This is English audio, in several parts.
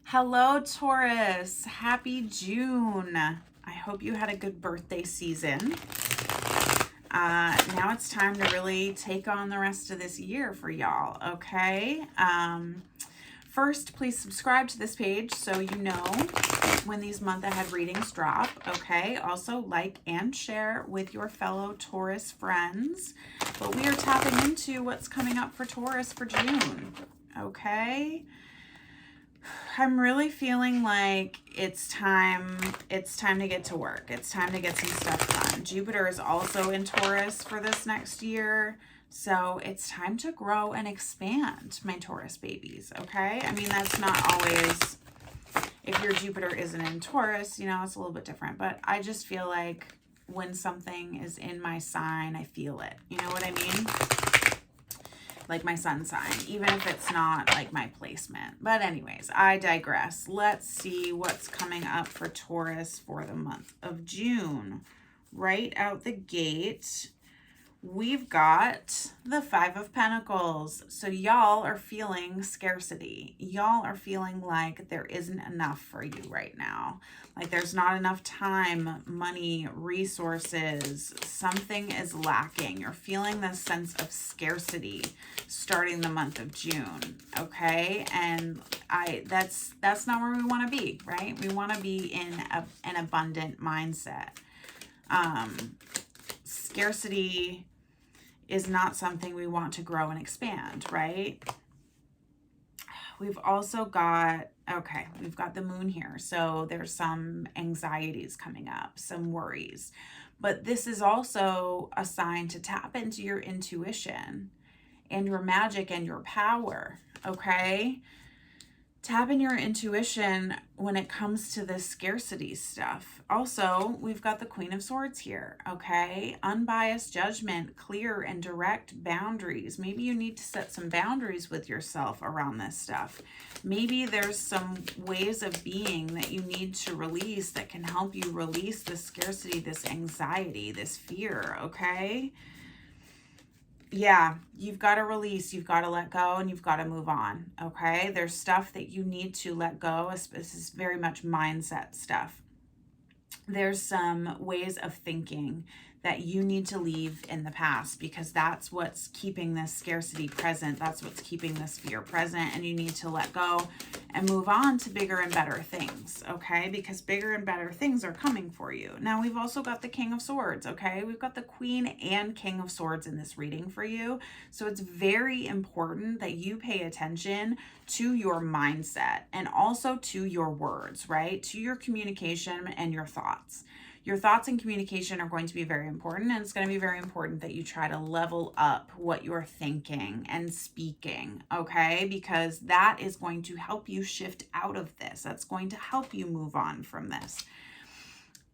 Hello, Taurus. Happy June. I hope you had a good birthday season. Now it's time to really take on the rest of this year for y'all, okay? First, please subscribe to this page so you know when these month ahead readings drop, okay? Also, like and share with your fellow Taurus friends. But we are tapping into what's coming up for Taurus for June, okay? I'm really feeling like it's time to get to work. It's time to get some stuff done. Jupiter is also in Taurus for this next year. So it's time to grow and expand, my Taurus babies, okay? I mean, that's not always, if your Jupiter isn't in Taurus, you know, it's a little bit different. But I just feel like when something is in my sign, I feel it. You know what I mean? Like my sun sign, even if it's not like my placement. But anyways, I digress. Let's see what's coming up for Taurus for the month of June. Right out the gate, we've got the Five of Pentacles. So y'all are feeling scarcity. Y'all are feeling like there isn't enough for you right now. Like there's not enough time, money, resources. Something is lacking. You're feeling this sense of scarcity starting the month of June, okay? And that's not where we want to be, right? We want to be in an abundant mindset. Scarcity is not something we want to grow and expand, right? We've also got, okay, we've got the moon here. So there's some anxieties coming up, some worries. But this is also a sign to tap into your intuition and your magic and your power, okay? Tap in your intuition when it comes to this scarcity stuff. Also, we've got the Queen of Swords here, okay? Unbiased judgment, clear and direct boundaries. Maybe you need to set some boundaries with yourself around this stuff. Maybe there's some ways of being that you need to release that can help you release this scarcity, this anxiety, this fear, okay? Yeah, you've got to release, you've got to let go, and you've got to move on, okay? There's stuff that you need to let go. This is very much mindset stuff. There's some ways of thinking that you need to leave in the past because that's what's keeping this scarcity present. That's what's keeping this fear present, and you need to let go and move on to bigger and better things, okay? Because bigger and better things are coming for you. Now, we've also got the King of Swords, okay? We've got the Queen and King of Swords in this reading for you. So it's very important that you pay attention to your mindset and also to your words, right? To your communication and your thoughts. Your thoughts and communication are going to be very important, and it's going to be very important that you try to level up what you're thinking and speaking, okay? Because that is going to help you shift out of this. That's going to help you move on from this.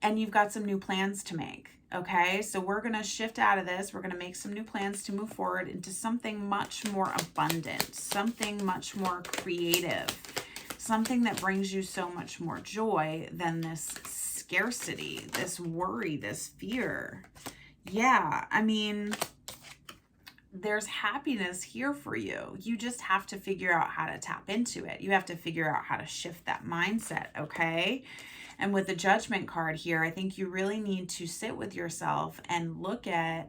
And you've got some new plans to make, okay? So we're going to shift out of this. We're going to make some new plans to move forward into something much more abundant, something much more creative, something that brings you so much more joy than this scarcity, this worry, this fear. Yeah, I mean, there's happiness here for you. You just have to figure out how to tap into it. You have to figure out how to shift that mindset, okay? And with the Judgment card here, I think you really need to sit with yourself and look at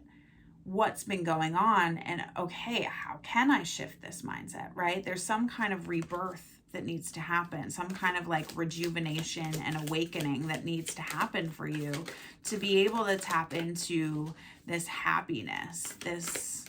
what's been going on and, okay, how can I shift this mindset, right? There's some kind of rebirth that needs to happen, some kind of like rejuvenation and awakening that needs to happen for you to be able to tap into this happiness. This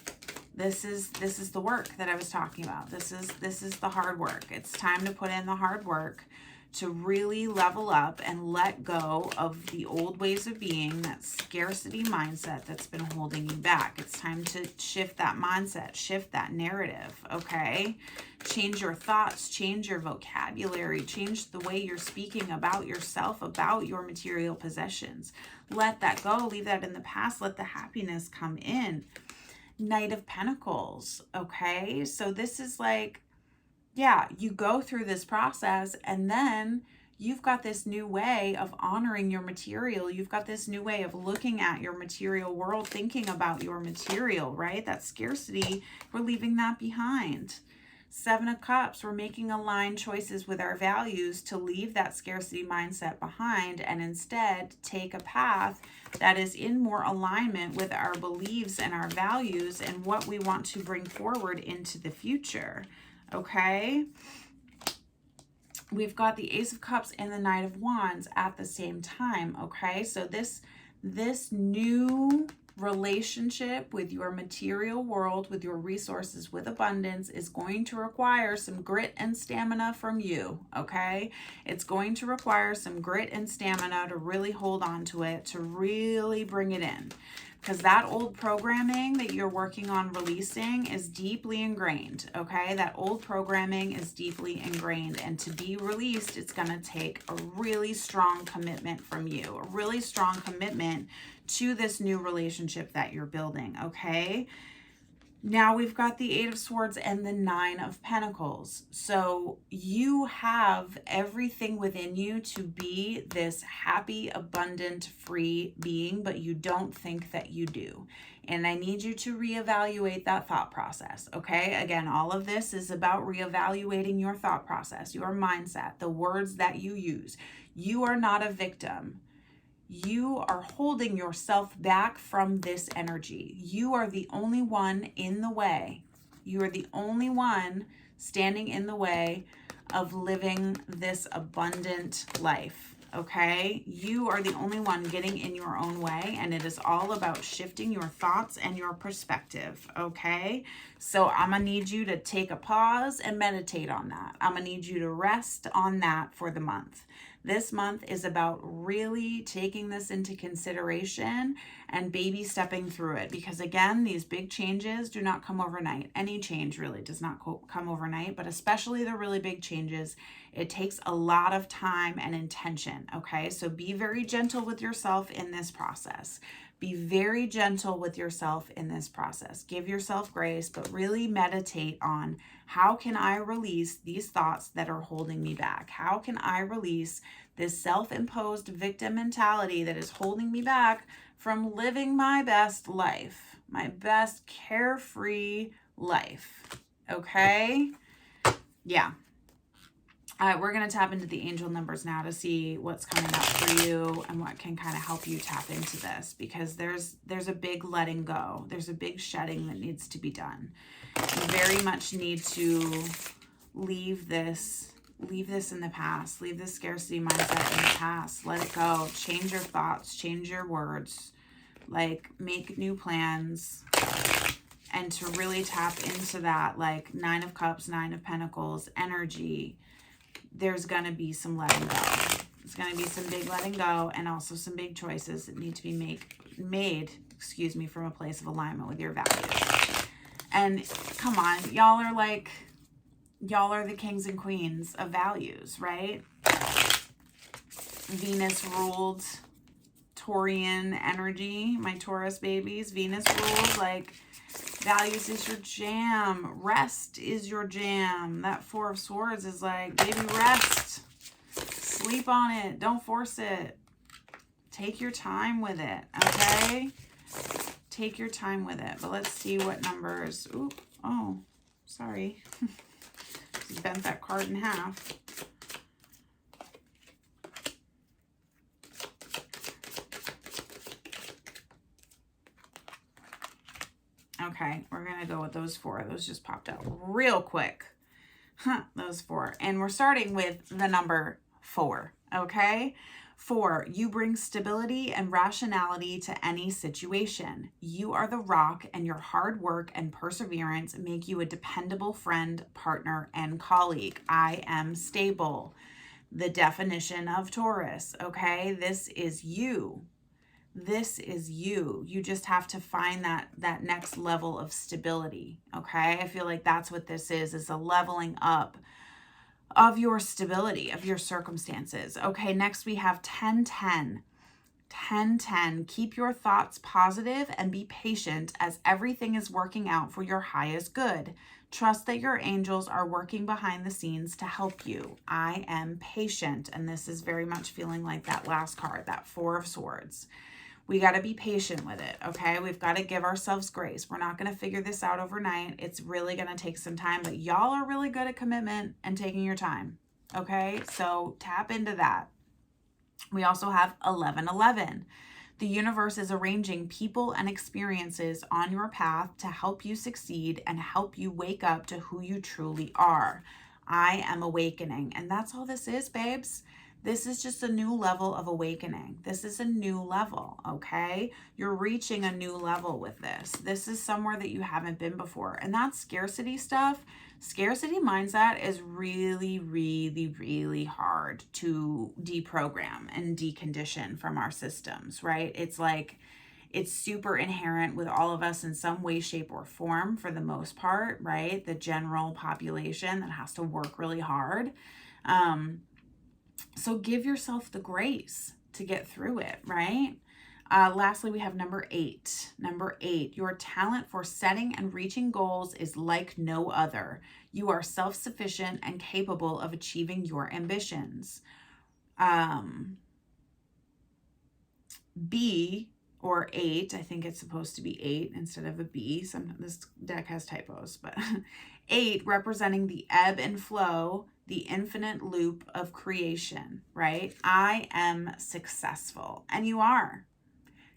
is the work that I was talking about. This is the hard work. It's time to put in the hard work to really level up and let go of the old ways of being, that scarcity mindset that's been holding you back. It's time to shift that mindset, shift that narrative, okay? Change your thoughts, change your vocabulary, change the way you're speaking about yourself, about your material possessions. Let that go, leave that in the past, let the happiness come in. Knight of Pentacles, okay? So this is like, yeah, you go through this process and then you've got this new way of honoring your material. You've got this new way of looking at your material world, thinking about your material, right? That scarcity, we're leaving that behind. Seven of Cups, we're making aligned choices with our values to leave that scarcity mindset behind and instead take a path that is in more alignment with our beliefs and our values and what we want to bring forward into the future. Okay? We've got the Ace of Cups and the Knight of Wands at the same time. Okay? So this new relationship with your material world, with your resources, with abundance is going to require some grit and stamina from you, okay? It's going to require some grit and stamina to really hold on to it, to really bring it in. Because that old programming that you're working on releasing is deeply ingrained, okay? That old programming is deeply ingrained, and to be released, it's going to take a really strong commitment from you, a really strong commitment to this new relationship that you're building, okay? Now we've got the Eight of Swords and the Nine of Pentacles. So you have everything within you to be this happy, abundant, free being, but you don't think that you do. And I need you to reevaluate that thought process, okay? Again, all of this is about reevaluating your thought process, your mindset, the words that you use. You are not a victim. You are holding yourself back from this energy. You are the only one in the way. You are the only one standing in the way of living this abundant life, okay? You are the only one getting in your own way, and it is all about shifting your thoughts and your perspective, okay? So I'm going to need you to take a pause and meditate on that. I'm going to need you to rest on that for the month. This month is about really taking this into consideration and baby stepping through it. Because again, these big changes do not come overnight. Any change really does not come overnight, but especially the really big changes, it takes a lot of time and intention, okay? So be very gentle with yourself in this process. Be very gentle with yourself in this process. Give yourself grace, but really meditate on how can I release these thoughts that are holding me back? How can I release this self-imposed victim mentality that is holding me back from living my best life, my best carefree life? Okay? Yeah. We're going to tap into the angel numbers now to see what's coming up for you and what can kind of help you tap into this, because there's a big letting go. There's a big shedding that needs to be done. You very much need to leave this in the past. Leave the scarcity mindset in the past. Let it go. Change your thoughts. Change your words. Like, make new plans. And to really tap into that, like, Nine of Cups, Nine of Pentacles energy, there's going to be some letting go. There's going to be some big letting go, and also some big choices that need to be made from a place of alignment with your values. And come on, y'all are the kings and queens of values, right? Venus ruled Taurian energy, my Taurus babies. Venus ruled, like, values is your jam. Rest is your jam. That Four of Swords is like, baby, rest. Sleep on it. Don't force it. Take your time with it, okay? Take your time with it. But let's see what numbers. Ooh, oh, sorry. Just bent that card in half. Okay, we're going to go with those four. Those just popped out real quick. Those four. And we're starting with the number 4, okay? 4, you bring stability and rationality to any situation. You are the rock, and your hard work and perseverance make you a dependable friend, partner, and colleague. I am stable. The definition of Taurus, okay? This is you. This is you. You just have to find that next level of stability, okay? I feel like that's what this is a leveling up of your stability, of your circumstances. Okay, next we have 10-10. 10-10. Keep your thoughts positive and be patient as everything is working out for your highest good. Trust that your angels are working behind the scenes to help you. I am patient. And this is very much feeling like that last card, that Four of Swords. We got to be patient with it, okay? We've got to give ourselves grace. We're not going to figure this out overnight. It's really going to take some time, but y'all are really good at commitment and taking your time, okay? So tap into that. We also have 1111. The universe is arranging people and experiences on your path to help you succeed and help you wake up to who you truly are. I am awakening. And that's all this is, babes. This is just a new level of awakening. This is a new level, okay? You're reaching a new level with this. This is somewhere that you haven't been before. And that scarcity stuff, scarcity mindset is really, really, really hard to deprogram and decondition from our systems, right? It's like, it's super inherent with all of us in some way, shape, or form for the most part, right? The general population that has to work really hard. So give yourself the grace to get through it, right? Lastly, we have number 8. Number 8, your talent for setting and reaching goals is like no other. You are self-sufficient and capable of achieving your ambitions. B, or 8, I think it's supposed to be 8 instead of a B. This deck has typos, but 8 representing the ebb and flow, the infinite loop of creation, right? I am successful, and you are.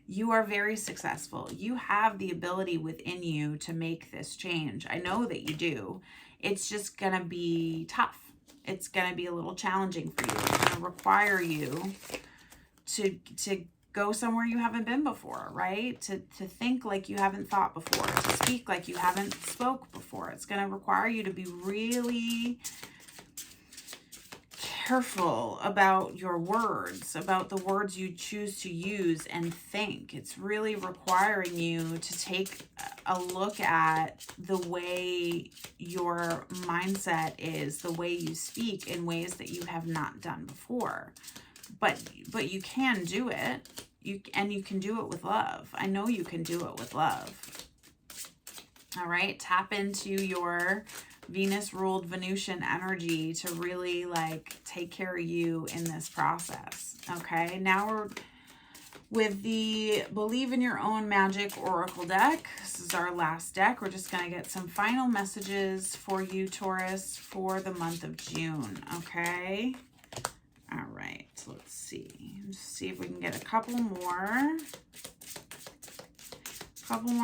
You are very successful. You have the ability within you to make this change. I know that you do. It's just going to be tough. It's going to be a little challenging for you. It's going to require you to go somewhere you haven't been before, right? To think like you haven't thought before, to speak like you haven't spoke before. It's going to require you to be really careful about your words, about the words you choose to use and think. It's really requiring you to take a look at the way your mindset is, the way you speak in ways that you have not done before. But you can do it. You can do it with love. I know you can do it with love. All right, tap into your Venus ruled Venusian energy to really like take care of you in this process. Okay, now we're with the Believe in Your Own Magic Oracle deck. This is our last deck. We're just going to get some final messages for you, Taurus, for the month of June. Okay. All right, let's see. Let's see if we can get a couple more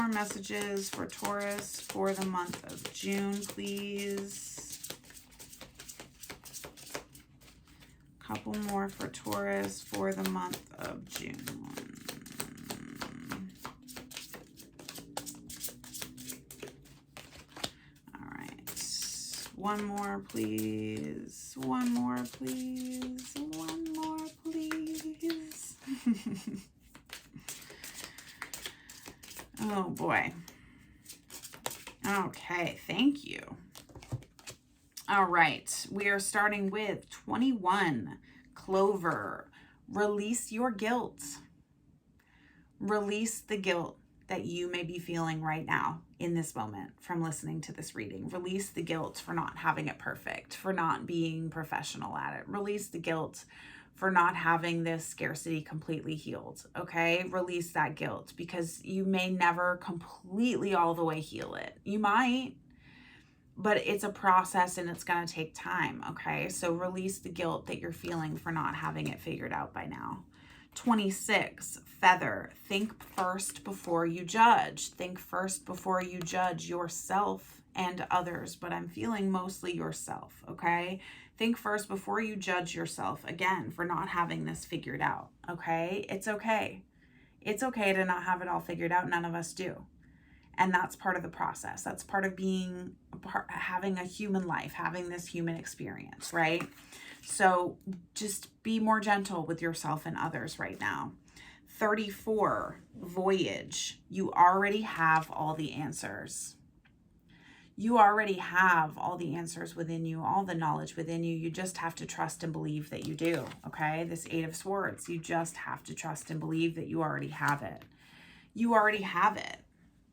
messages for Taurus for the month of June, please. Couple more for Taurus for the month of June. All right. One more, please. One more, please. One more, please. Oh, boy. Okay, thank you. All right, we are starting with 21, Clover. Release your guilt. Release the guilt that you may be feeling right now in this moment from listening to this reading. Release the guilt for not having it perfect, for not being professional at it. Release the guilt for not having this scarcity completely healed, okay? Release that guilt because you may never completely all the way heal it. You might, but it's a process and it's going to take time, okay? So release the guilt that you're feeling for not having it figured out by now. 26, Feather. Think first before you judge. Think first before you judge yourself and others, but I'm feeling mostly yourself, okay? Think first before you judge yourself, again, for not having this figured out, okay? It's okay. It's okay to not have it all figured out. None of us do. And that's part of the process. That's part of having a human life, having this human experience, right? So just be more gentle with yourself and others right now. 34, Voyage. You already have all the answers. You already have all the answers within you, all the knowledge within you. You just have to trust and believe that you do, okay? This 8 of Swords, you just have to trust and believe that you already have it. You already have it.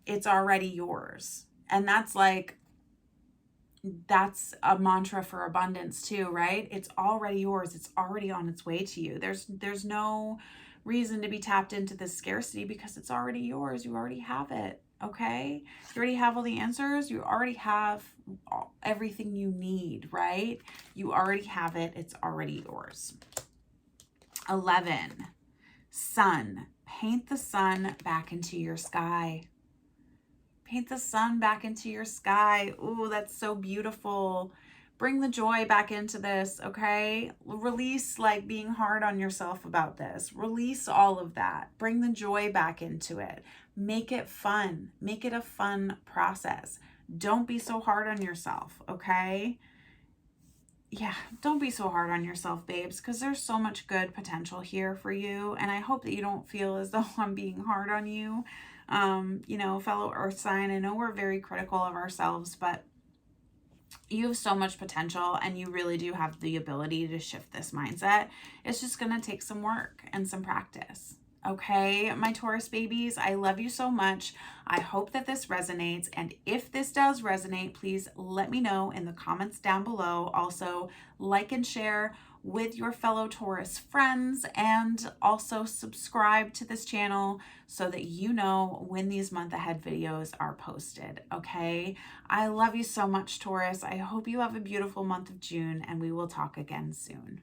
It's already yours. And that's a mantra for abundance too, right? It's already yours. It's already on its way to you. There's no reason to be tapped into this scarcity because it's already yours. You already have it. Okay? You already have all the answers. You already have everything you need, right? You already have it. It's already yours. 11. Sun. Paint the sun back into your sky. Paint the sun back into your sky. Ooh, that's so beautiful. Bring the joy back into this, okay? Release like being hard on yourself about this. Release all of that. Bring the joy back into it. Make it fun. Make it a fun process. Don't be so hard on yourself, okay? Yeah, don't be so hard on yourself, babes, because there's so much good potential here for you. And I hope that you don't feel as though I'm being hard on you. You know, fellow earth sign, I know we're very critical of ourselves, but you have so much potential and you really do have the ability to shift this mindset. It's just going to take some work and some practice. Okay, my Taurus babies, I love you so much. I hope that this resonates. And if this does resonate, please let me know in the comments down below. Also, like and share with your fellow Taurus friends, and also subscribe to this channel so that you know when these month ahead videos are posted. Okay, I love you so much, Taurus. I hope you have a beautiful month of June, and we will talk again soon.